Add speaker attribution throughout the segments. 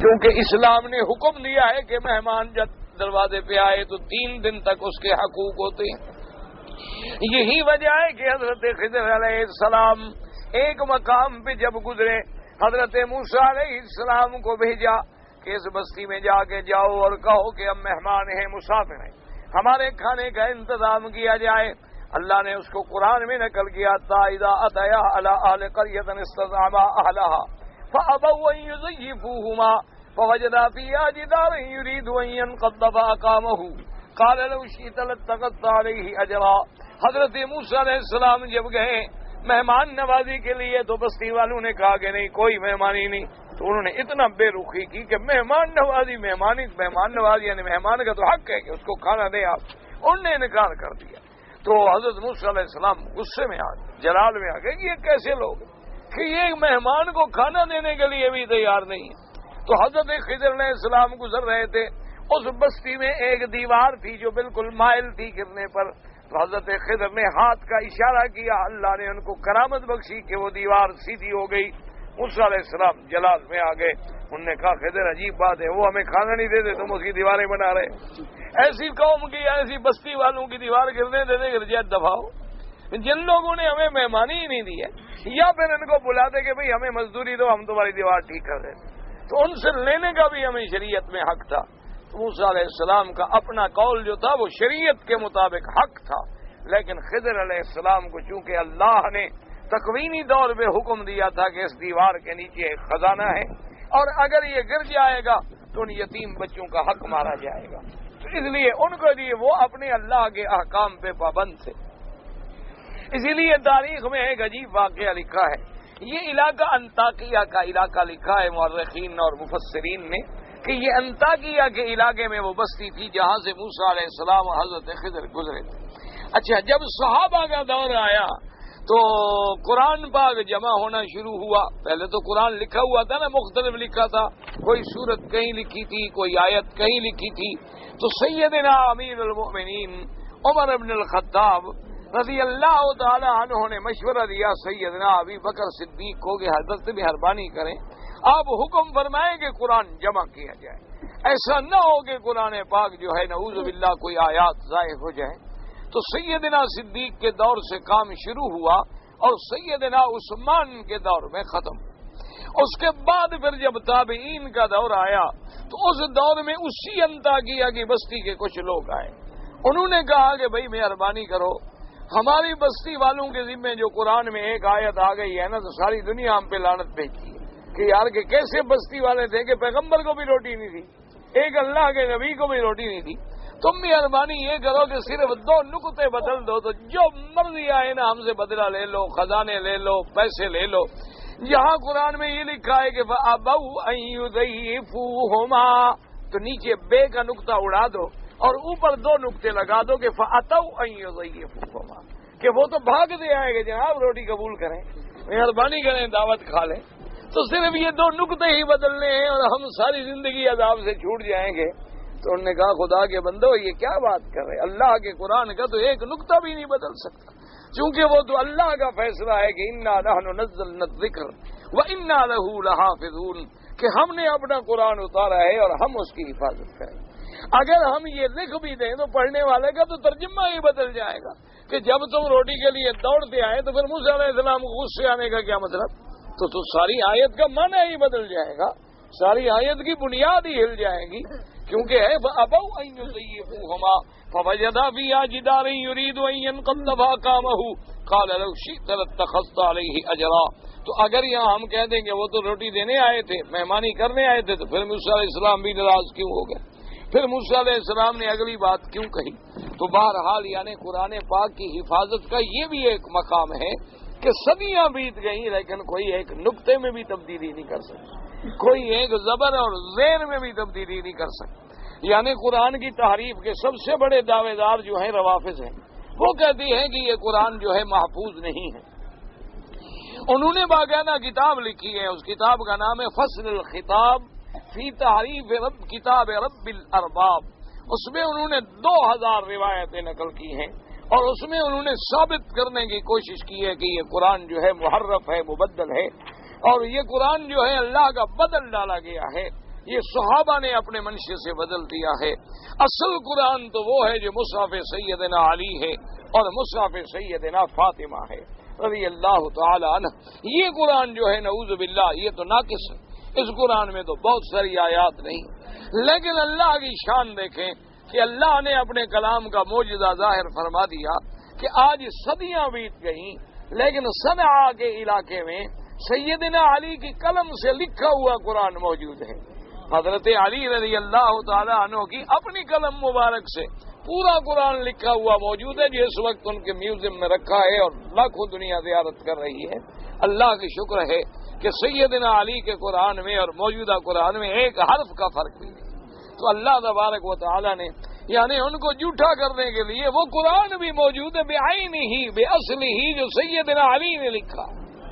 Speaker 1: کیونکہ اسلام نے حکم دیا ہے کہ مہمان جب دروازے پہ آئے تو 3 دن تک اس کے حقوق ہوتے ہیں۔ یہی وجہ ہے کہ حضرت خضر علیہ السلام ایک مقام پہ جب گزرے، حضرت موسیٰ علیہ السلام کو بھیجا کہ اس بستی میں جا کے جاؤ اور کہو کہ ہم مہمان ہیں، مسافر ہیں، ہمارے کھانے کا انتظام کیا جائے۔ اللہ نے اس کو قرآن میں نقل کیا تھا اذا اتیا علی اہل قریۃ استطعما اہلھا فابوا ان یضیفوہما فوجدا فیہا جدارا یرید ان ینقض فاقامہ قال لو شئت لاتخذت علیہ اجرا۔ حضرت موسیٰ علیہ السلام جب گئے مہمان نوازی کے لیے تو بستی والوں نے کہا کہ نہیں، کوئی مہمانی نہیں، تو انہوں نے اتنا بے رخی کی کہ مہمان نوازی، مہمان نوازی یعنی مہمان کا تو حق ہے کہ اس کو کھانا دیں آپ، انہوں نے انکار کر دیا۔ تو حضرت موسیٰ علیہ السلام غصے میں آ گئے، جلال میں آ گئے کہ یہ کیسے لوگ کہ یہ مہمان کو کھانا دینے کے لیے بھی تیار نہیں ہے۔ تو حضرت خضر علیہ السلام گزر رہے تھے، اس بستی میں ایک دیوار تھی جو بالکل مائل تھی گرنے پر، تو حضرت خضر نے ہاتھ کا اشارہ کیا، اللہ نے ان کو کرامت بخشی کہ وہ دیوار سیدھی ہو گئی۔ موسیٰ علیہ السلام جلال میں آ گئے، انہوں نے کہا خضر عجیب بات ہے، وہ ہمیں کھانا نہیں دیتے، تم اس کی دیواریں بنا رہے، ایسی قوم کی ایسی بستی والوں کی دیوار گرنے دیتے گرجیت دفاؤ، جن لوگوں نے ہمیں مہمانی ہی نہیں دی ہے، یا پھر ان کو بلاتے کہ بھئی ہمیں مزدوری دو، ہم تمہاری دیوار ٹھیک کر دیتے، تو ان سے لینے کا بھی ہمیں شریعت میں حق تھا۔ موسیٰ علیہ السلام کا اپنا قول جو تھا وہ شریعت کے مطابق حق تھا، لیکن خضر علیہ السلام کو چونکہ اللہ نے تکوینی دور پہ حکم دیا تھا کہ اس دیوار کے نیچے ایک خزانہ ہے اور اگر یہ گر جائے گا تو ان یتیم بچوں کا حق مارا جائے گا، تو اس لیے ان کے لیے وہ اپنے اللہ کے احکام پہ پابند تھے۔ اسی لیے تاریخ میں ایک عجیب واقعہ لکھا ہے، یہ علاقہ انطاکیہ کا علاقہ لکھا ہے مورخین اور مفسرین نے کہ یہ انطاکیہ کے علاقے میں وہ بستی تھی جہاں سے موسیٰ علیہ السلام اور حضرت خضر گزرے تھے۔ اچھا، جب صحابہ کا دور آیا تو قرآن پاک جمع ہونا شروع ہوا۔ پہلے تو قرآن لکھا ہوا تھا نا، مختلف لکھا تھا، کوئی سورت کہیں لکھی تھی، کوئی آیت کہیں لکھی تھی۔ تو سیدنا امیر المؤمنین عمر بن الخطاب رضی اللہ تعالی عنہ نے مشورہ دیا سیدنا ابی بکر صدیق کو کہ حضرت مہربانی کریں، آپ حکم فرمائیں کہ قرآن جمع کیا جائے، ایسا نہ ہو کہ قرآن پاک جو ہے نعوذ باللہ کوئی آیات ضائع ہو جائیں۔ تو سیدنا صدیق کے دور سے کام شروع ہوا اور سیدنا عثمان کے دور میں ختم۔ اس کے بعد پھر جب تابعین کا دور آیا تو اس دور میں اسی انطاکیہ کی بستی کے کچھ لوگ آئے، انہوں نے کہا کہ بھئی مہربانی کرو، ہماری بستی والوں کے ذمے جو قرآن میں ایک آیت آ گئی ہے نا تو ساری دنیا ہم پہ لعنت بھیجتی ہے کہ یار کہ کیسے بستی والے تھے کہ پیغمبر کو بھی روٹی نہیں تھی، ایک اللہ کے نبی کو بھی روٹی نہیں تھی، تم مہربانی یہ کرو کہ صرف 2 نقطے بدل دو تو جو مرضی آئے نا ہم سے بدلہ لے لو، خزانے لے لو، پیسے لے لو۔ یہاں قرآن میں یہ لکھا ہے کہ فَأَبَوْا أَن يُضَيِّفُوهُمَا، تو نیچے بے کا نقطہ اڑا دو اور اوپر 2 نقطے لگا دو کہ فَأَتَوْا أَن يُضَيِّفُوهُمَا، کہ وہ تو بھاگتے آئے گے جناب روٹی قبول کریں، مہربانی کریں، دعوت کھا لیں۔ تو صرف یہ 2 نقطے ہی بدلنے ہیں اور ہم ساری زندگی عذاب سے چھوٹ جائیں گے۔ تو انہوں نے کہا خدا کے بندو یہ کیا بات کر رہے، اللہ کے قرآن کا تو ایک نقطہ بھی نہیں بدل سکتا، چونکہ وہ تو اللہ کا فیصلہ ہے کہ انا نحن نزلنا الذکر وانا له لحافظون، کہ ہم نے اپنا قرآن اتارا ہے اور ہم اس کی حفاظت کریں۔ اگر ہم یہ لکھ بھی دیں تو پڑھنے والے کا تو ترجمہ ہی بدل جائے گا کہ جب تم روٹی کے لیے دوڑتے آئے تو پھر موسیٰ علیہ السلام کو غصے آنے کا کیا مطلب، تو ساری آیت کا معنی ہی بدل جائے گا، ساری آیت کی بنیاد ہی ہل جائے گی، کیونکہ ہے فَأَبَوْا أَن يُضَيِّفُوهُمَا فَوَجَدَا فِيهَا جِدَارًا يُرِيدُ أَن يَنقَضَّ فَأَقَامَهُ قَالَ لَوْ شِئْتَ لَاتَّخَذْتَ عَلَيْهِ أَجْرًا۔ تو اگر یہاں ہم کہہ دیں کہ وہ تو روٹی دینے آئے تھے، مہمانی کرنے آئے تھے، تو پھر موسیٰ علیہ السلام بھی ناراض کیوں ہو گئے، پھر موسیٰ علیہ السلام نے اگلی بات کیوں کہی؟ تو بہرحال یعنی قرآن پاک کی حفاظت کا یہ بھی ایک مقام ہے کہ صدیاں بیت گئیں لیکن کوئی ایک نقطے میں بھی تبدیلی نہیں کر سکتا، کوئی ایک زبر اور زیر میں بھی تبدیلی نہیں کر سکتا۔ یعنی قرآن کی تحریف کے سب سے بڑے دعوے دار جو ہیں روافض ہیں، وہ کہتی ہیں کہ یہ قرآن جو ہے محفوظ نہیں ہے۔ انہوں نے باقاعدہ کتاب لکھی ہے، اس کتاب کا نام ہے فصل الخطاب فی تحریف کتاب رب الارباب۔ اس میں انہوں نے 2000 روایتیں نقل کی ہیں اور اس میں انہوں نے ثابت کرنے کی کوشش کی ہے کہ یہ قرآن جو ہے محرف ہے، مبدل ہے، اور یہ قرآن جو ہے اللہ کا بدل ڈالا گیا ہے۔ یہ صحابہ نے اپنے منشے سے بدل دیا ہے. اصل قرآن تو وہ ہے جو مصحف سیدنا علی ہے اور مصحف سیدنا فاطمہ ہے رضی اللہ تعالی عنہ. یہ قرآن جو ہے نعوذ باللہ یہ تو ناقص ہے. اس قرآن میں تو بہت ساری آیات نہیں, لیکن اللہ کی شان دیکھیں کہ اللہ نے اپنے کلام کا معجزہ ظاہر فرما دیا کہ آج صدیاں بیت گئیں لیکن صنعاء کے علاقے میں سیدنا علی کی قلم سے لکھا ہوا قرآن موجود ہے. حضرت علی رضی اللہ تعالی عنہ کی اپنی قلم مبارک سے پورا قرآن لکھا ہوا موجود ہے جو اس وقت ان کے میوزیم میں رکھا ہے اور لاکھوں دنیا زیارت کر رہی ہے. اللہ کی شکر ہے کہ سیدنا علی کے قرآن میں اور موجودہ قرآن میں ایک حرف کا فرق بھی نہیں. تو اللہ تبارک و تعالی نے یعنی ان کو جھوٹا کرنے کے لیے وہ قرآن بھی موجود ہے بے عینی ہی بے اصلی ہی جو سیدنا علی نے لکھا.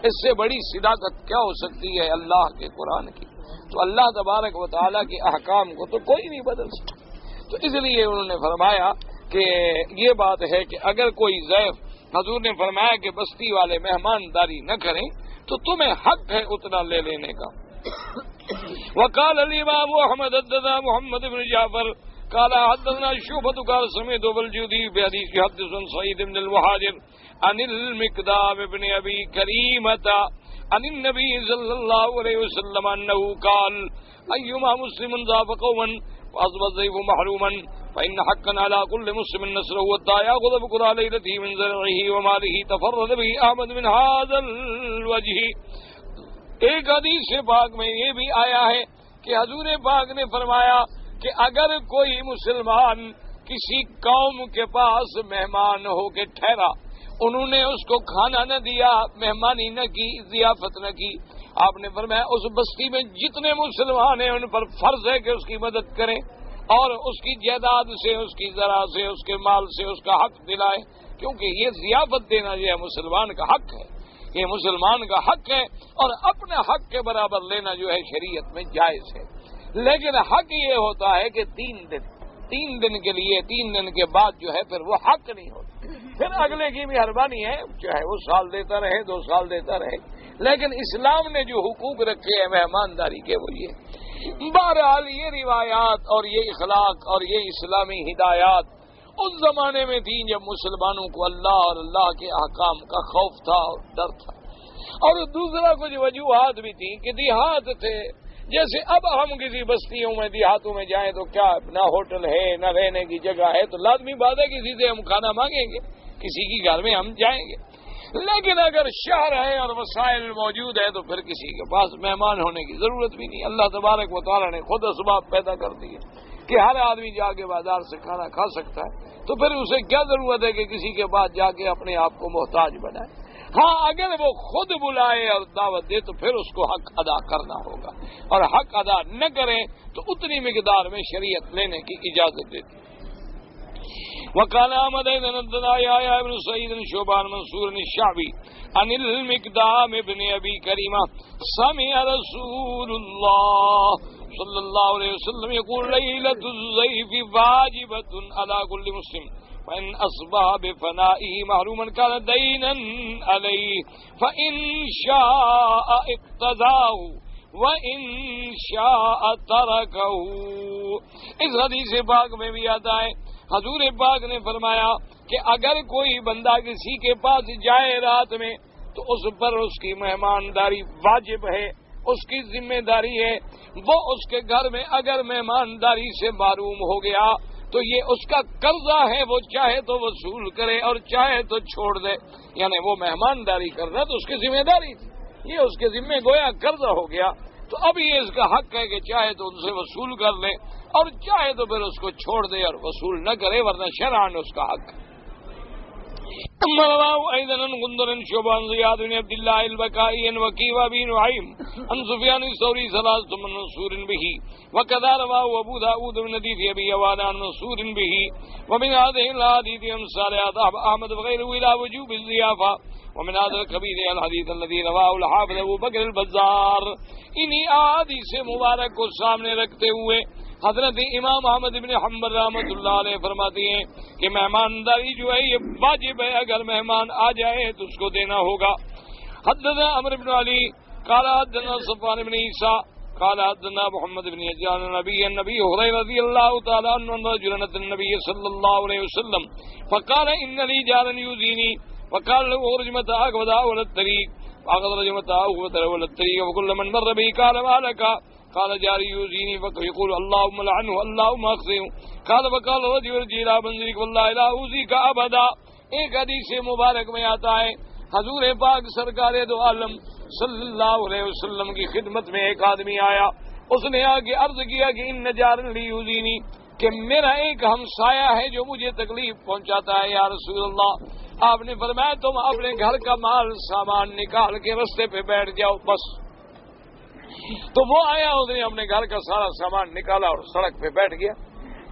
Speaker 1: اس سے بڑی صداقت کیا ہو سکتی ہے اللہ کے قرآن کی. تو اللہ تبارک و تعالیٰ کے احکام کو تو کوئی نہیں بدل سکتا. تو اس لیے انہوں نے فرمایا کہ یہ بات ہے کہ اگر کوئی ضیف, حضور نے فرمایا کہ بستی والے مہمانداری نہ کریں تو تمہیں حق ہے اتنا لے لینے کا. وقال الامام احمد حدثنا محمد بن جعفر قال حدثنا شعبة قال سمعت الجودي بحديث حدث سعيد بن المهاجر عن المقدام بن ابي كريمة عن النبي صلى الله عليه وسلم انه قال ايما مسلم ضاف قوما فاصبح الضيف محروما فان حقا على كل مسلم نصره حتى ياخذ بقرى ليلته من زرعه وماله تفرد به احمد من هذا الوجه. ایک حدیث پاک میں یہ بھی آیا ہے کہ حضور پاک نے فرمایا کہ اگر کوئی مسلمان کسی قوم کے پاس مہمان ہو کے ٹھہرا, انہوں نے اس کو کھانا نہ دیا, مہمانی نہ کی, ضیافت نہ کی, آپ نے فرمایا اس بستی میں جتنے مسلمان ہیں ان پر فرض ہے کہ اس کی مدد کریں اور اس کی جائیداد سے, اس کی زرع سے, اس کے مال سے اس کا حق دلائیں, کیونکہ یہ ضیافت دینا جو ہے مسلمان کا حق ہے, یہ مسلمان کا حق ہے اور اپنے حق کے برابر لینا جو ہے شریعت میں جائز ہے. لیکن حق یہ ہوتا ہے کہ 3 دن کے لیے, 3 دن کے بعد جو ہے پھر وہ حق نہیں ہوتا. پھر اگلے کی مہربانی ہے, چاہے وہ سال دیتا رہے 2 سال دیتا رہے, لیکن اسلام نے جو حقوق رکھے ہیں مہمانداری کے وہ یہ. بہرحال یہ روایات اور یہ اخلاق اور یہ اسلامی ہدایات اس زمانے میں تھی جب مسلمانوں کو اللہ اور اللہ کے احکام کا خوف تھا اور ڈر تھا. اور دوسرا کچھ وجوہات بھی تھیں کہ دیہات تھے, جیسے اب ہم کسی بستیوں میں دیہاتوں میں جائیں تو کیا نہ ہوٹل ہے نہ رہنے کی جگہ ہے, تو لازمی بات ہے کسی سے ہم کھانا مانگیں گے, کسی کی گھر میں ہم جائیں گے. لیکن اگر شہر ہے اور وسائل موجود ہے تو پھر کسی کے پاس مہمان ہونے کی ضرورت بھی نہیں. اللہ تبارک و تعالیٰ نے خود اسباب پیدا کر دیے کہ ہر آدمی جا کے بازار سے کھانا کھا سکتا ہے, تو پھر اسے کیا ضرورت ہے کہ کسی کے پاس جا کے اپنے آپ کو محتاج بنائے. ہاں اگر وہ خود بلائے اور دعوت دے تو پھر اس کو حق ادا کرنا ہوگا, اور حق ادا نہ کریں تو اتنی مقدار میں شریعت لینے کی اجازت دیتی. وقال احمد بن يحيى بن سعيد شعبان منصور الشعبي عن المقدام بن ابي كريمة سمع رسول الله صلى الله عليه وسلم يقول ليلة الضيف واجبة على كل مسلم فإن أصبح بفنائه محروما كان دينا عليه فإن شاء اقتضاه وإن شاء تركه. اس حدیث پاک میں بھی آتا ہے حضور پاک نے فرمایا کہ اگر کوئی بندہ کسی کے پاس جائے رات میں تو اس پر اس کی مہمانداری واجب ہے, اس کی ذمہ داری ہے. وہ اس کے گھر میں اگر مہمانداری سے محروم ہو گیا تو یہ اس کا قرضہ ہے, وہ چاہے تو وصول کرے اور چاہے تو چھوڑ دے. یعنی وہ مہمانداری کر رہا تو اس کی ذمہ داری تھی, یہ اس کے ذمہ گویا قرضہ ہو گیا, تو اب یہ اس کا حق ہے کہ چاہے تو ان سے وصول کر لے اور چاہے تو پھر اس کو چھوڑ دے اور وصول نہ کرے, ورنہ شرعاً اس کا حق ہے. رواه ايضا غندر شعبان زياد بن عبد الله البكائي وكيع بن نعيم عن سفيان الثوري ثلاثة من منصور به وكذا رواه ابو داود بن حديث ابي عوان عن منصور به. ومن هذه الاحاديث امثال احمد وغيره الى وجوب الضيافة. ومن هذا الكبير الحديث الذي رواه الحافظ ابو بکر البزار. انہی احادیث مبارک کو سامنے رکھتے ہوئے حضرت امام احمد بن حنبل رحمۃ اللہ علیہ فرماتی ہیں کہ مہمانداری جو ہے یہ واجب ہے, اگر مہمان آ جائے تو اس کو دینا ہوگا. حدثنا عمرو بن علی قال حدثنا صفوان بن عیسیٰ قال حدثنا محمد بن يزيد النبي هريرة رضي الله تعالى عنه أن رجلا أتى النبي صلى الله عليه وسلم فقال إن لي جارا يؤذيني فقال له اخرج متاعك ودعه الطريق فأخرج متاعه ودعه الطريق وكل من مر به قال ما لك قال جاري يؤذيني فيقول اللهم لعنه اللهم اخزه قال فقال رجل ارجع إلى منزلك والله لا أوذيك أبدا. ایک حدیث مبارک میں آتا ہے حضور پاک سرکار دو عالم صلی اللہ علیہ وسلم کی خدمت میں ایک آدمی آیا. اس نے آگے عرض کیا کہ ان جار لی یؤذینی کہ میرا ایک ہمسایہ ہے جو مجھے تکلیف پہنچاتا ہے یا رسول اللہ. آپ نے فرمایا تم اپنے گھر کا مال سامان نکال کے رستے پہ بیٹھ جاؤ بس. تو وہ آیا اس نے اپنے گھر کا سارا سامان نکالا اور سڑک پہ بیٹھ گیا.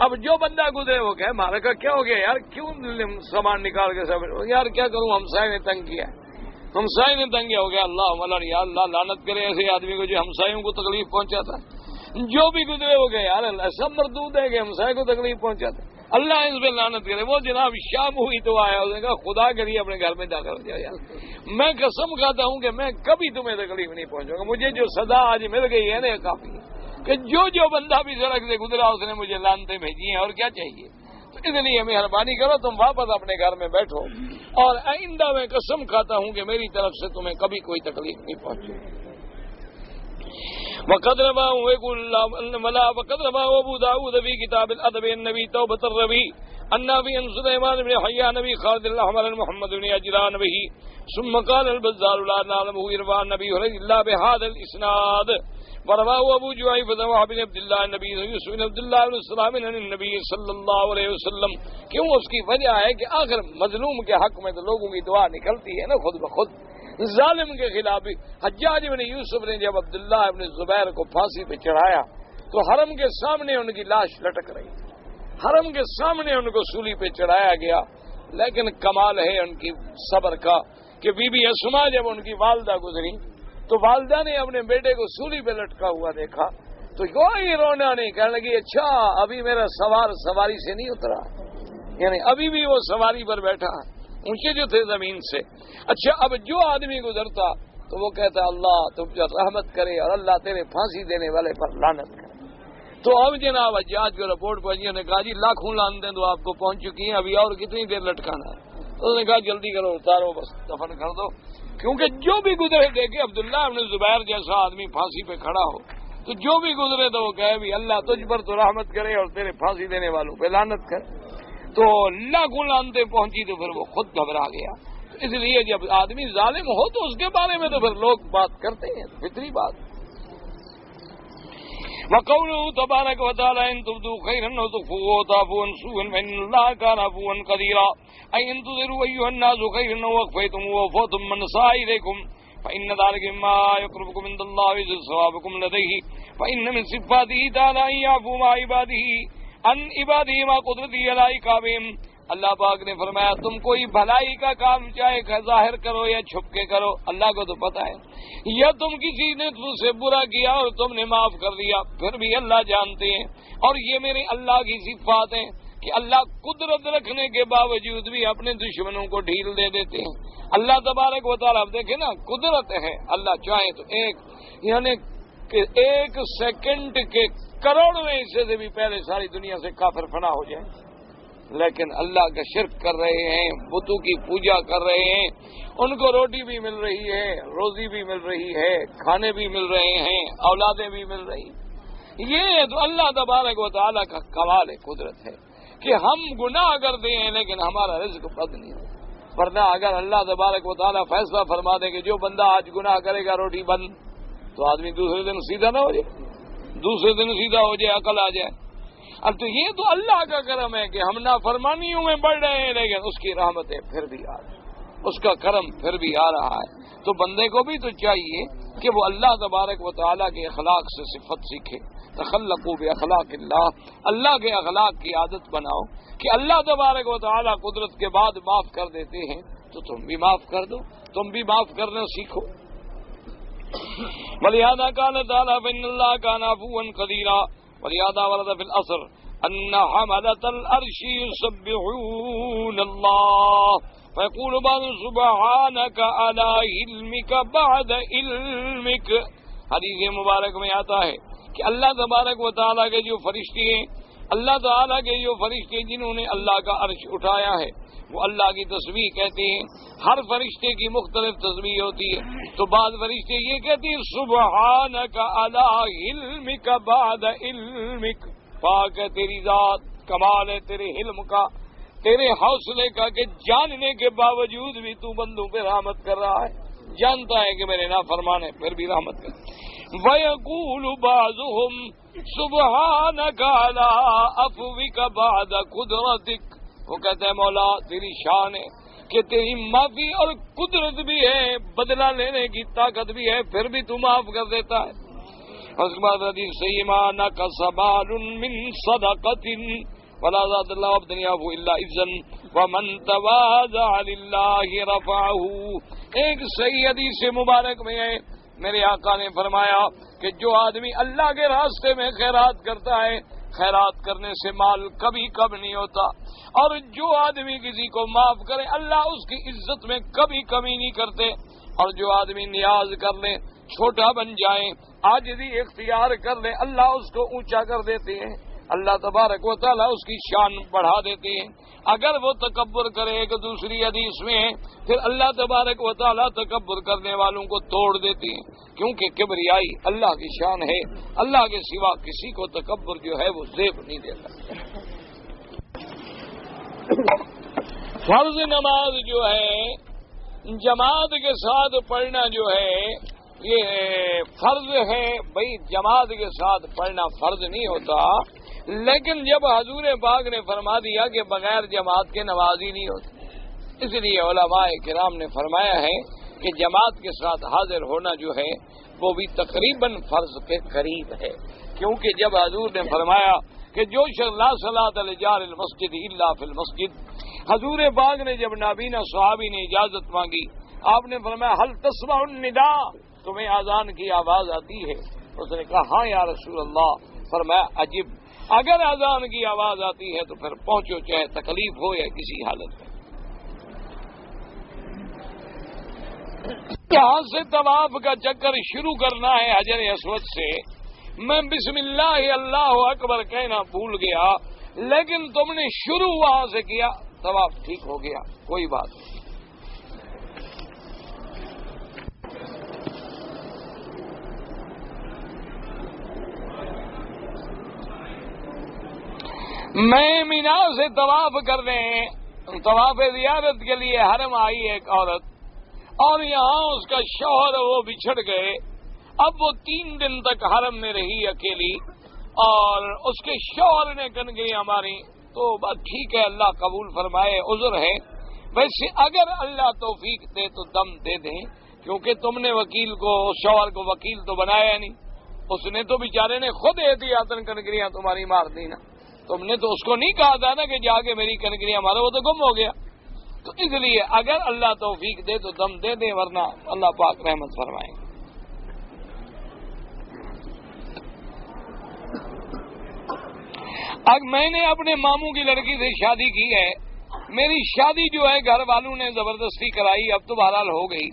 Speaker 1: اب جو بندہ گزرے وہ کہ ہمارا کا کیا ہو گیا یار, کیوں سامان نکال کے سب یار کیا کروں ہمسائے نے تنگ کیا, ہمسائے نے تنگ کیا ہو گیا. اللہ والا یا اللہ لعنت کرے ایسے آدمی کو جو ہمسایوں کو تکلیف پہنچاتا ہے. جو بھی گزرے ہو گئے یار اللہ سب مردود ہے کہ ہمسائے کو تکلیف پہنچاتا ہے, اللہ اس پہ لعنت کرے. وہ جناب شام ہوئی تو آیا, اس نے کہا خدا کے لیے اپنے گھر میں داخل ہو جاؤ یار, میں قسم کھاتا ہوں کہ میں کبھی تمہیں تکلیف نہیں پہنچاؤں گا. مجھے جو سزا آج مل گئی ہے نا کافی ہے کہ جو بندہ بھی سڑک سے گزرا اس نے مجھے لعنتیں بھیجی ہیں, اور کیا چاہیے. تو اس لیے مہربانی کرو تم واپس اپنے گھر میں بیٹھو, اور آئندہ میں قسم کھاتا ہوں کہ میری طرف سے تمہیں کبھی کوئی تکلیف نہیں پہنچے. وقد رواه ابو داود في كتاب الادب النبي توبة الربي النبي سليمان بن حيان نبي خالد الاحمر محمد بن اجران به ثم قال البزار لا نعلمه يروى النبي الا بهذا الاسناد. ورواه ابو جعيفة بن عبد الله النبي يوسف بن عبد الله بن سلام عن النبي صلی اللہ علیہ وسلم. کیوں اس کی وجہ ہے کہ آخر مظلوم کے حق میں تو لوگوں کی دعا نکلتی ہے نا خود بخود. ظالم کے خلاف بھی حجاج بن یوسف نے جب عبداللہ ابن زبیر کو پھانسی پہ چڑھایا تو حرم کے سامنے ان کی لاش لٹک رہی, حرم کے سامنے ان کو سولی پہ چڑھایا گیا. لیکن کمال ہے ان کی صبر کا کہ بی بی اسما جب ان کی والدہ گزری تو والدہ نے اپنے بیٹے کو سولی پہ لٹکا ہوا دیکھا تو کوئی رونا نہیں, کہنے لگی اچھا ابھی میرا سوار سواری سے نہیں اترا, یعنی ابھی بھی وہ سواری پر بیٹھا ہے, اونچے جو تھے زمین سے. اچھا اب جو آدمی گزرتا تو وہ کہتا اللہ تم پر رحمت کرے اور اللہ تیرے پھانسی دینے والے پر لعنت کرے. تو اب جناب حجاج کو رپورٹ پہنچی, نے کہا جی لاکھوں لعنتیں تو آپ کو پہنچ چکی ہیں, ابھی اور کتنی دیر لٹکانا ہے. تو اس نے کہا جلدی کرو اتارو بس دفن کر دو, کیونکہ جو بھی گزرے دیکھے عبداللہ ابن زبیر جیسا آدمی پھانسی پہ کھڑا ہو تو جو بھی گزرے تو وہ کہے بھی اللہ تجھ پر تو رحمت کرے اور تیرے پھانسی دینے والوں پہ لعنت کرے. تو لاکھوں لعنتیں پہنچی تو پھر وہ خود گھبرا گیا. اس لیے جب آدمی ظالم ہو تو اس کے بارے میں تو پھر لوگ بات کرتے ہیں, فطری بات. وقوله تبارك وتعالى ان تبدوا خيرا او تخفوه وتعفوا عن سوء فان الله كان عفوا قديرا. اي ان تظهروا ايها الناس خيرا واخفيتم ووفيتم من ساء اليكم فان ذلك مما يقربكم عند الله ويزيد ثوابكم لديه. فان من صفاته تعالى ان يعفو مع عباده عن عباده ما قدرته على عقابهم. اللہ پاک نے فرمایا تم کوئی بھلائی کا کام چاہے ظاہر کرو یا چھپ کے کرو, اللہ کو تو پتہ ہے, یا تم کسی نے تم سے برا کیا اور تم نے معاف کر دیا پھر بھی اللہ جانتے ہیں. اور یہ میرے اللہ کی صفات ہیں کہ اللہ قدرت رکھنے کے باوجود بھی اپنے دشمنوں کو ڈھیل دے دیتے ہیں. اللہ تبارک و تعالیٰ اب دیکھیں نا قدرت ہے, اللہ چاہے تو ایک سیکنڈ کے کروڑویں حصے سے بھی پہلے ساری دنیا سے کافر فنا ہو جائے, لیکن اللہ کا شرک کر رہے ہیں, بتوں کی پوجا کر رہے ہیں, ان کو روٹی بھی مل رہی ہے, روزی بھی مل رہی ہے, کھانے بھی مل رہے ہیں, اولادیں بھی مل رہی. یہ تو اللہ تبارک و تعالیٰ کا کمال قدرت ہے کہ ہم گناہ کرتے ہیں لیکن ہمارا رزق بند نہیں ہو. ورنہ اگر اللہ تبارک و تعالیٰ فیصلہ فرما دے کہ جو بندہ آج گناہ کرے گا روٹی بند, تو آدمی دوسرے دن سیدھا نہ ہو جائے, دوسرے دن سیدھا ہو جائے, عقل آ جائے. اب تو یہ تو اللہ کا کرم ہے کہ ہم نافرمانیوں میں بڑھ رہے ہیں لیکن اس کی رحمتیں پھر بھی آ رہی, اس کا کرم پھر بھی آ رہا ہے. تو بندے کو بھی تو چاہیے کہ وہ اللہ تبارک و تعالیٰ کے اخلاق سے صفت سیکھے. تخلقوا باخلاق اللہ, اللہ کے اخلاق کی عادت بناؤ کہ اللہ تبارک و تعالیٰ قدرت کے بعد معاف کر دیتے ہیں تو تم بھی معاف کر دو, تم بھی معاف کرنا سیکھو. ولہذا قال تعالیٰ فإن اللہ کان عفوا قدیرا. ولہذا ورد فی الأثر ان حملة العرش يسبحون اللہ فيقول بعض سبحانك على علمك بعد علمك. حدیث مبارک میں آتا ہے کہ اللہ تبارک و تعالیٰ کے جو فرشتے ہیں، اللہ تعالیٰ کے جو فرشتے جنہوں نے اللہ کا عرش اٹھایا ہے، وہ اللہ کی تسبیح کہتے ہیں. ہر فرشتے کی مختلف تسبیح ہوتی ہے. تو بعض فرشتے یہ کہتے ہیں سبحانک علی علمک بعد علمک، پاک ہے تیری ذات، کمال ہے تیرے علم کا، تیرے حوصلے کا کہ جاننے کے باوجود بھی تو بندوں پہ رحمت کر رہا ہے. جانتا ہے کہ میرے نافرمان ہے پھر بھی رحمت کر. وَيَقُولُ بَعْضُهُمْ سُبْحَانَكَ عَلَىٰ عَفْوِكَ بَعْدَ قُدْرَتِكَ، وہ کہتے ہیں مولا تیری شان ہے کہ تیری معافی اور قدرت بھی ہے، بدلہ لینے کی طاقت بھی ہے، پھر بھی تو معاف کر دیتا ہے. اس کے بعد حدیث سیمانک سبال من صدقة ولا زاد اللہ عبدن یعفو الا اذن ومن تواضع للہ رفعہ. ایک صحیح حدیث مبارک میں ہے میرے آقا نے فرمایا کہ جو آدمی اللہ کے راستے میں خیرات کرتا ہے، خیرات کرنے سے مال کبھی کم نہیں ہوتا، اور جو آدمی کسی کو معاف کرے اللہ اس کی عزت میں کبھی کمی نہیں کرتے. اور جو آدمی نیاز کر لے، چھوٹا بن جائے، عاجزی اختیار کر لے، اللہ اس کو اونچا کر دیتے ہیں، اللہ تبارک و تعالیٰ اس کی شان بڑھا دیتے ہیں. اگر وہ تکبر کرے ایک دوسری حدیث میں پھر اللہ تبارک و تعالیٰ تکبر کرنے والوں کو توڑ دیتے ہیں، کیونکہ کبریائی اللہ کی شان ہے، اللہ کے سوا کسی کو تکبر جو ہے وہ زیب نہیں دیتا. فرض نماز جو ہے جماعت کے ساتھ پڑھنا جو ہے یہ فرض ہے. بھائی جماعت کے ساتھ پڑھنا فرض نہیں ہوتا، لیکن جب حضور پاک نے فرما دیا کہ بغیر جماعت کے نماز ہی نہیں ہوتی، اس لیے علماء کرام نے فرمایا ہے کہ جماعت کے ساتھ حاضر ہونا جو ہے وہ بھی تقریباً فرض کے قریب ہے. کیونکہ جب حضور نے فرمایا کہ جو شخص لا صلاۃ لجار المسجد الا فی المسجد، حضور پاک نے جب نابینا صحابی نے اجازت مانگی، آپ نے فرمایا هل تسمع النداء، تمہیں اذان کی آواز آتی ہے؟ اس نے کہا ہاں یا رسول اللہ. فرمایا عجب، اگر اذان کی آواز آتی ہے تو پھر پہنچو، چاہے تکلیف ہو یا کسی حالت میں. یہاں سے طواف کا چکر شروع کرنا ہے حجر اسود سے. میں بسم اللہ اللہ اکبر کہنا بھول گیا، لیکن تم نے شروع وہاں سے کیا، طواف ٹھیک ہو گیا، کوئی بات نہیں. میں مینا سے طواف کرنے طواف زیارت کے لیے حرم آئی ایک عورت، اور یہاں اس کا شوہر وہ بچھڑ گئے. اب وہ 3 دن تک حرم میں رہی اکیلی، اور اس کے شوہر نے کنگریاں ماری. تو بات ٹھیک ہے، اللہ قبول فرمائے، عذر ہے. ویسے اگر اللہ توفیق دے تو دم دے دیں، کیونکہ تم نے وکیل کو، شوہر کو وکیل تو بنایا نہیں، اس نے تو بیچارے نے خود احتیاطاً کنگریاں تمہاری مار دی نا. تم نے تو اس کو نہیں کہا تھا نا کہ جا کے میری کنکریاں مارو، وہ تو گم ہو گیا. تو اس لیے اگر اللہ توفیق دے تو دم دے دیں، ورنہ اللہ پاک رحمت فرمائیں. اب میں نے اپنے ماموں کی لڑکی سے شادی کی ہے. میری شادی جو ہے گھر والوں نے زبردستی کرائی، اب تو بہرحال ہو گئی.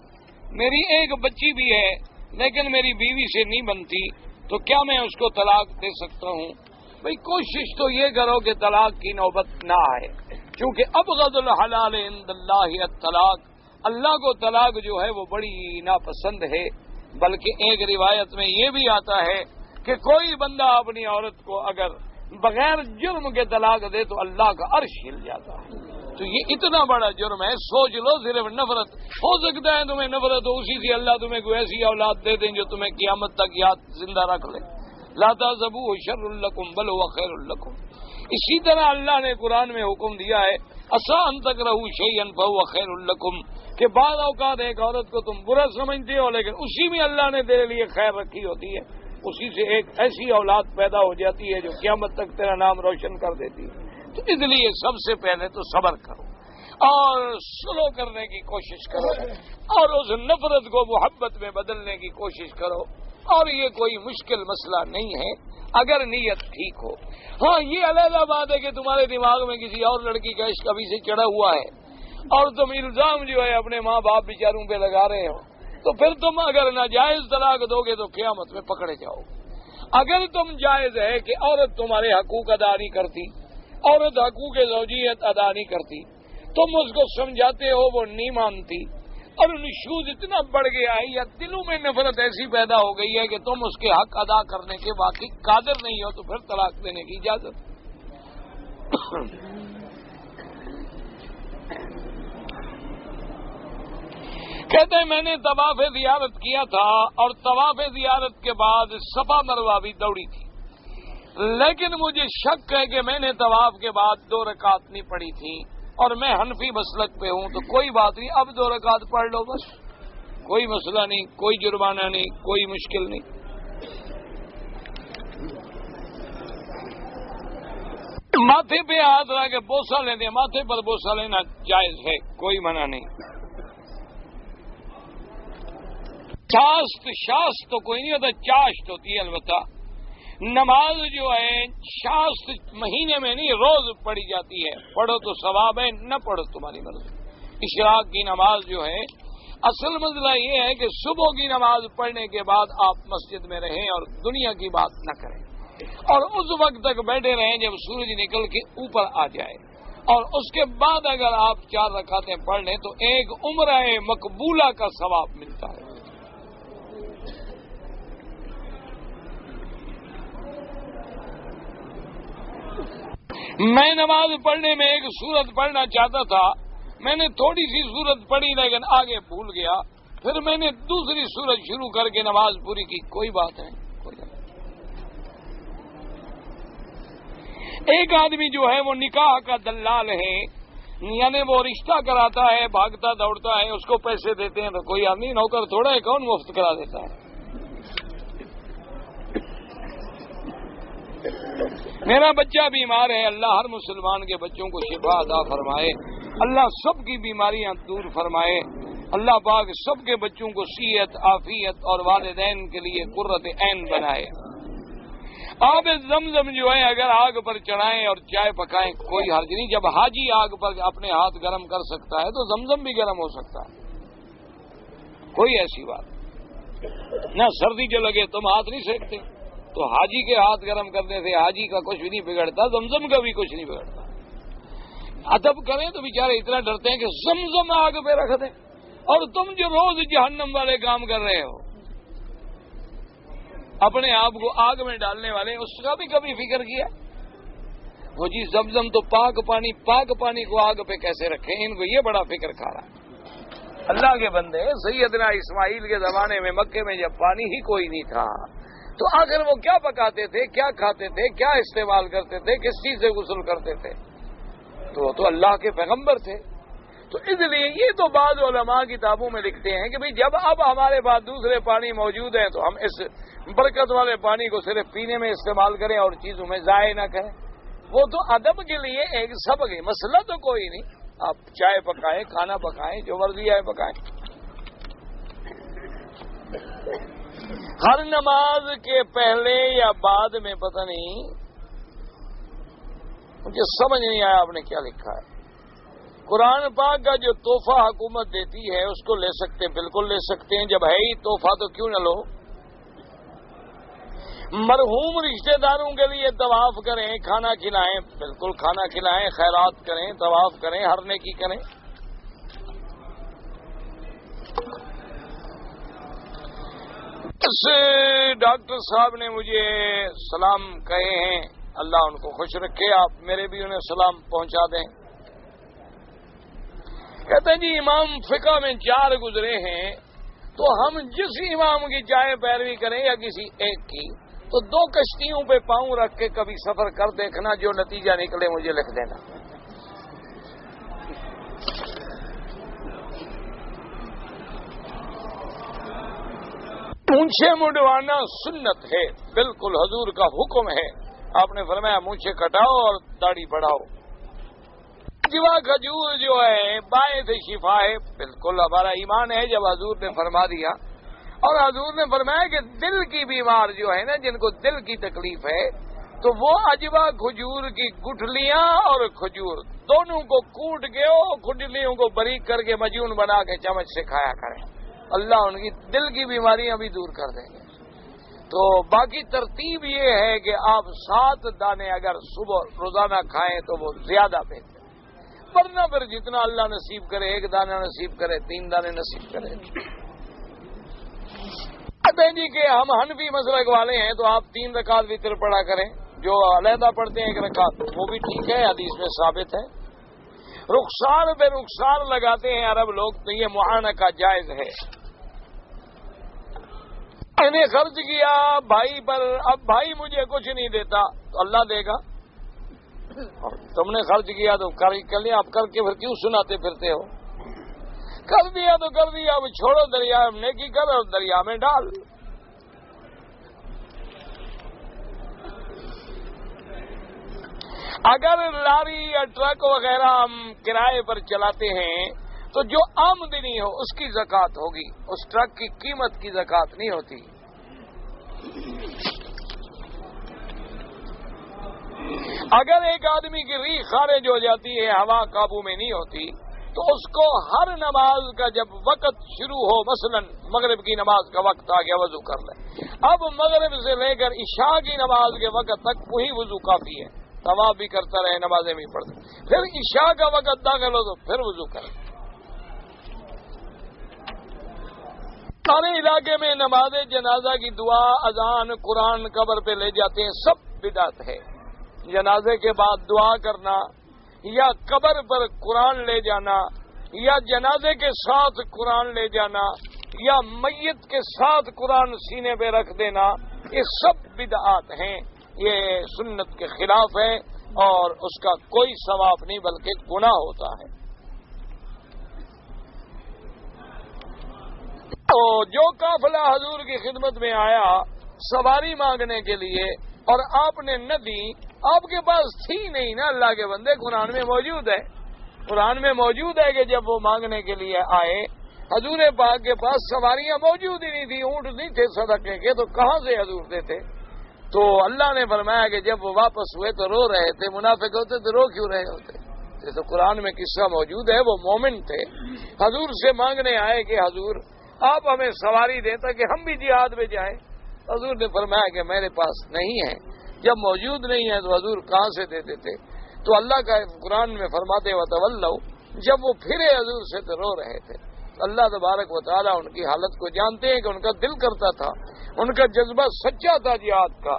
Speaker 1: میری ایک بچی بھی ہے، لیکن میری بیوی سے نہیں بنتی، تو کیا میں اس کو طلاق دے سکتا ہوں؟ بھئی کوشش تو یہ کرو کہ طلاق کی نوبت نہ آئے، کیونکہ ابغض الحلال عند اللہ الطلاق، اللہ کو طلاق جو ہے وہ بڑی ناپسند ہے. بلکہ ایک روایت میں یہ بھی آتا ہے کہ کوئی بندہ اپنی عورت کو اگر بغیر جرم کے طلاق دے تو اللہ کا عرش ہل جاتا ہے. تو یہ اتنا بڑا جرم ہے. سوچ لو، صرف نفرت ہو سکتا ہے تمہیں نفرت ہو، اسی سے اللہ تمہیں کوئی ایسی اولاد دے دیں جو تمہیں قیامت تک یاد زندہ رکھ لے. لا تحسبوه شر لكم بل هو خير لكم. اسی طرح اللہ نے قرآن میں حکم دیا ہے عسى ان تكرهوا شيئا فهو خير لكم، کہ بعض اوقات ایک عورت کو تم برا سمجھتے ہو لیکن اسی میں اللہ نے تیرے لیے خیر رکھی ہوتی ہے، اسی سے ایک ایسی اولاد پیدا ہو جاتی ہے جو قیامت تک تیرا نام روشن کر دیتی ہے. تو اس لیے سب سے پہلے تو صبر کرو اور سلو کرنے کی کوشش کرو، اور اس نفرت کو محبت میں بدلنے کی کوشش کرو. اور یہ کوئی مشکل مسئلہ نہیں ہے اگر نیت ٹھیک ہو. ہاں یہ علیحدہ بات ہے کہ تمہارے دماغ میں کسی اور لڑکی کا عشق ابھی سے چڑھا ہوا ہے، اور تم الزام جو ہے اپنے ماں باپ بیچاروں پہ لگا رہے ہو تو پھر تم اگر ناجائز طلاق دو گے تو قیامت میں پکڑے جاؤ گے۔ اگر تم جائز ہے کہ عورت تمہارے حقوق ادا نہیں کرتی، عورت حقوق زوجیت ادا نہیں کرتی، تم اس کو سمجھاتے ہو وہ نہیں مانتی، اور نشوز اتنا بڑھ گیا ہے یا دلوں میں نفرت ایسی پیدا ہو گئی ہے کہ تم اس کے حق ادا کرنے کے واقعی قادر نہیں ہو، تو پھر طلاق دینے کی اجازت۔ کہتے ہیں میں نے طواف زیارت کیا تھا اور طواف زیارت کے بعد صفا مروہ بھی دوڑی تھی، لیکن مجھے شک ہے کہ میں نے طواف کے بعد 2 رکعت نہیں پڑھی تھی، اور میں حنفی مسلک پہ ہوں، تو کوئی بات نہیں، اب 2 رکعت پڑھ لو بس، کوئی مسئلہ نہیں، کوئی جرمانہ نہیں، کوئی مشکل نہیں۔ ماتھے پہ ہاتھ رکھ کے بوسہ لیتے، ماتھے پر بوسہ لینا جائز ہے، کوئی منع نہیں۔ شاست تو کوئی نہیں ہوتا، چاشت ہوتی ہے البتہ۔ نماز جو ہے شاست مہینے میں نہیں، روز پڑھی جاتی ہے، پڑھو تو ثواب ہے، نہ پڑھو تمہاری مرضی۔ اشراق کی نماز جو ہے، اصل مسئلہ یہ ہے کہ صبح کی نماز پڑھنے کے بعد آپ مسجد میں رہیں اور دنیا کی بات نہ کریں، اور اس وقت تک بیٹھے رہیں جب سورج نکل کے اوپر آ جائے، اور اس کے بعد اگر آپ 4 رکعتیں پڑھ لیں تو ایک عمرہ مقبولہ کا ثواب ملتا ہے۔ میں نماز پڑھنے میں ایک سورت پڑھنا چاہتا تھا، میں نے تھوڑی سی سورت پڑھی لیکن آگے بھول گیا، پھر میں نے دوسری سورت شروع کر کے نماز پوری کی، کوئی بات نہیں، کوئی بات نہیں۔ ایک آدمی جو ہے وہ نکاح کا دلال ہے، یعنی وہ رشتہ کراتا ہے، بھاگتا دوڑتا ہے، اس کو پیسے دیتے ہیں، تو کوئی آدمی نوکر تھوڑا ہے کون مفت کرا دیتا ہے۔ میرا بچہ بیمار ہے، اللہ ہر مسلمان کے بچوں کو شفا عطا فرمائے، اللہ سب کی بیماریاں دور فرمائے، اللہ پاک سب کے بچوں کو صحت عافیت اور والدین کے لیے قرۃ عین بنائے۔ آب زمزم جو ہے اگر آگ پر چڑھائیں اور چائے پکائیں کوئی حرج نہیں، جب حاجی آگ پر اپنے ہاتھ گرم کر سکتا ہے تو زمزم بھی گرم ہو سکتا ہے، کوئی ایسی بات نہ۔ سردی جو لگے تم ہاتھ نہیں سیکتے، تو حاجی کے ہاتھ گرم کرنے سے حاجی کا کچھ بھی نہیں بگڑتا، زمزم کا بھی کچھ نہیں بگڑتا۔ ادب کریں تو بیچارے اتنا ڈرتے ہیں کہ زمزم آگ پہ رکھ دیں، اور تم جو روز جہنم والے کام کر رہے ہو، اپنے آپ کو آگ میں ڈالنے والے، اس کا بھی کبھی فکر کیا؟ وہ جی زمزم تو پاک پانی کو آگ پہ کیسے رکھیں، ان کو یہ بڑا فکر کھا رہا ہے۔ اللہ کے بندے، سیدنا اسماعیل کے زمانے میں مکے میں جب پانی ہی کوئی نہیں تھا تو آخر وہ کیا پکاتے تھے، کیا کھاتے تھے، کیا استعمال کرتے تھے، کس چیز سے غسل کرتے تھے؟ تو وہ تو اللہ کے پیغمبر تھے۔ تو اس لیے یہ تو بعض علماء کتابوں میں لکھتے ہیں کہ اب ہمارے پاس دوسرے پانی موجود ہیں تو ہم اس برکت والے پانی کو صرف پینے میں استعمال کریں اور چیزوں میں ضائع نہ کریں۔ وہ تو ادب کے لیے ایک سبق ہے، مسئلہ تو کوئی نہیں، آپ چائے پکائیں، کھانا پکائیں، جو مرضی آئے پکائیں۔ ہر نماز کے پہلے یا بعد میں پتہ نہیں، مجھے سمجھ نہیں آیا آپ نے کیا لکھا ہے۔ قرآن پاک کا جو تحفہ حکومت دیتی ہے اس کو لے سکتے ہیں، بالکل لے سکتے ہیں، جب ہے ہی تحفہ تو کیوں نہ لو۔ مرحوم رشتہ داروں کے لیے طواف کریں، کھانا کھلائیں، بالکل کھانا کھلائیں، خیرات کریں، طواف کریں، ہر نیکی کریں۔ اس ڈاکٹر صاحب نے مجھے سلام کہے ہیں، اللہ ان کو خوش رکھے، آپ میرے بھی انہیں سلام پہنچا دیں۔ کہتے ہیں جی امام فقہ میں 4 گزرے ہیں، تو ہم جس امام کی چاہے پیروی کریں یا کسی ایک کی، تو 2 کشتیوں پہ پاؤں رکھ کے کبھی سفر کر دیکھنا، جو نتیجہ نکلے مجھے لکھ دینا۔ مونچھیں منڈوانا سنت ہے، بالکل حضور کا حکم ہے، آپ نے فرمایا مونچھیں کٹاؤ اور داڑھی بڑھاؤ۔ جوا کھجور جو ہے باعث شفا ہے، بالکل ہمارا ایمان ہے جب حضور نے فرما دیا، اور حضور نے فرمایا کہ دل کی بیمار جو ہے نا، جن کو دل کی تکلیف ہے، تو وہ اجوا کھجور کی گٹھلیاں اور کھجور دونوں کو کوٹ کے گٹھلیوں کو باریک کر کے مجون بنا کے چمچ سے کھایا کریں، اللہ ان کی دل کی بیماریاں بھی دور کر دیں گے۔ تو باقی ترتیب یہ ہے کہ آپ 7 دانے اگر صبح روزانہ کھائیں تو وہ زیادہ بہتر ہے، ورنہ پھر جتنا اللہ نصیب کرے، 1 دانہ نصیب کرے، 3 دانے نصیب کرے۔ کہتے ہیں جی کہ ہم حنفی مسلک والے ہیں تو آپ 3 رکعت وتر پڑھا کریں، جو علیحدہ پڑھتے ہیں 1 رکعت وہ بھی ٹھیک ہے، حدیث میں ثابت ہے۔ رخسار پہ رخسار لگاتے ہیں عرب لوگ، تو یہ معانقہ جائز ہے۔ میں نے خرچ کیا بھائی پر، اب بھائی مجھے کچھ نہیں دیتا تو اللہ دے گا۔ تم نے خرچ کیا تو کر لیا، اب کر کے پھر کیوں سناتے پھرتے ہو؟ کر دیا تو کر دیا، اب چھوڑو، دریا میں نیکی کر اور دریا میں ڈال۔ اگر لاری یا ٹرک وغیرہ ہم کرائے پر چلاتے ہیں تو جو آمدنی ہو اس کی زکوٰۃ ہوگی، اس ٹرک کی قیمت کی زکوٰۃ نہیں ہوتی۔ اگر ایک آدمی کی ریح خارج ہو جاتی ہے، ہوا قابو میں نہیں ہوتی، تو اس کو ہر نماز کا جب وقت شروع ہو، مثلا مغرب کی نماز کا وقت آ گیا، وضو کر لے۔ اب مغرب سے لے کر عشاء کی نماز کے وقت تک وہی وضو کافی ہے، طواف بھی کرتا رہے، نمازیں بھی پڑھتے، پھر عشاء کا وقت داخل ہو تو پھر وضو کرے۔ سارے علاقے میں نماز جنازہ کی دعا، اذان، قرآن قبر پہ لے جاتے ہیں، سب بدعت ہے۔ جنازے کے بعد دعا کرنا یا قبر پر قرآن لے جانا یا جنازے کے ساتھ قرآن لے جانا یا میت کے ساتھ قرآن سینے پہ رکھ دینا، یہ سب بدعات ہیں، یہ سنت کے خلاف ہے اور اس کا کوئی ثواب نہیں بلکہ گناہ ہوتا ہے۔ تو جو قافلہ حضور کی خدمت میں آیا سواری مانگنے کے لیے اور آپ نے نہ دی، آپ کے پاس تھی نہیں نا، اللہ کے بندے، قرآن میں موجود ہے، قرآن میں موجود ہے کہ جب وہ مانگنے کے لیے آئے حضور پاک کے پاس سواریاں موجود ہی نہیں تھی، اونٹ نہیں تھے صدقے کے، تو کہاں سے حضور دیتے؟ تو اللہ نے فرمایا کہ جب وہ واپس ہوئے تو رو رہے تھے، منافق ہوتے تو رو کیوں رہے ہوتے؟ تو قرآن میں قصہ موجود ہے، وہ مومن تھے، حضور سے مانگنے آئے کہ حضور آپ ہمیں سواری دیں تاکہ ہم بھی جہاد میں جائیں۔ حضور نے فرمایا کہ میرے پاس نہیں ہے، جب موجود نہیں ہے تو حضور کہاں سے دیتے تھے؟ تو اللہ کا قرآن میں فرماتے وتولوا، جب وہ پھرے حضور سے تو رو رہے تھے۔ اللہ تبارک و تعالیٰ ان کی حالت کو جانتے ہیں کہ ان کا دل کرتا تھا، ان کا جذبہ سچا تھا جہاد کا،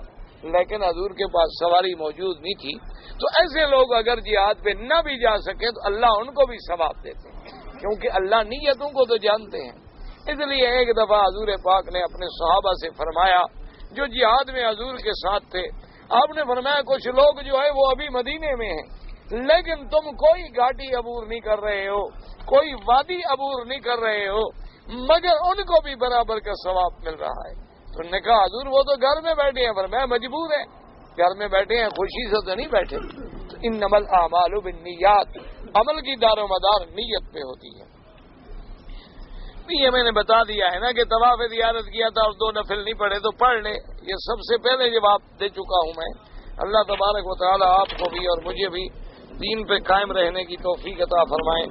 Speaker 1: لیکن حضور کے پاس سواری موجود نہیں تھی۔ تو ایسے لوگ اگر جہاد پہ نہ بھی جا سکے تو اللہ ان کو بھی ثواب دیتے ہیں، کیونکہ اللہ نیتوں کو تو جانتے ہیں۔ اس لیے ایک دفعہ حضور پاک نے اپنے صحابہ سے فرمایا جو جہاد میں حضور کے ساتھ تھے، آپ نے فرمایا کچھ لوگ جو ہے وہ ابھی مدینے میں ہیں، لیکن تم کوئی گھاٹی عبور نہیں کر رہے ہو، کوئی وادی عبور نہیں کر رہے ہو، مگر ان کو بھی برابر کا ثواب مل رہا ہے۔ تو انہوں نے کہا حضور وہ تو گھر میں بیٹھے ہیں، فرمایا مجبور ہے، گھر میں بیٹھے ہیں، خوشی سے تو نہیں بیٹھے۔ تو انما الاعمال بالنیات، عمل کی دار و مدار نیت پہ ہوتی ہے۔ یہ میں نے بتا دیا ہے نا کہ طواف زیارت کیا تھا اور 2 نفل نہیں پڑھے تو پڑھ لے، یہ سب سے پہلے جواب دے چکا ہوں میں۔ اللہ تبارک و تعالی آپ کو بھی اور مجھے بھی دین پہ قائم رہنے کی توفیق عطا فرمائے۔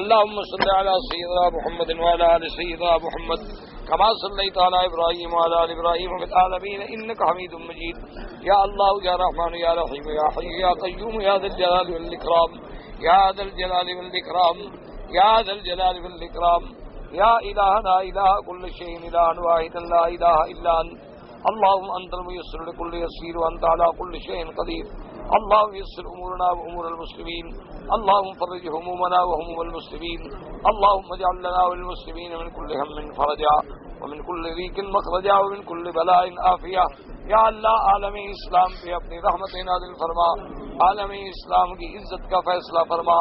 Speaker 1: اللہم صلی علی سیدنا محمد وعلی آل سیدنا محمد کما صلیت علی ابراہیم وعلی آل ابراہیم فی العالمین انک حمید مجید۔ یا اللہ یا رحمان یا رحیم یا حی یا قیوم یا ذی الجلال والاکرام یا ذی الجلال والاکرام یا ذی الجلال والاکرام یا الہنا الہ کل شیء الہ واحد لا الہ الا انت اللہم انت المیسر لکل یسیر وانت علی کل شیء قدیر اللہم یسر امورنا وامور المسلمین اللہم فرج همومنا وهموم المسلمین اللہم اجعل لنا والمسلمین من کل هم فرجا ومن کل ضیق مخرجا ومن کل بلاء عافیہ۔ یا اللہ عالم اسلام پہ اپنی رحمت نازل فرما، عالم اسلام کی عزت کا فیصلہ فرما،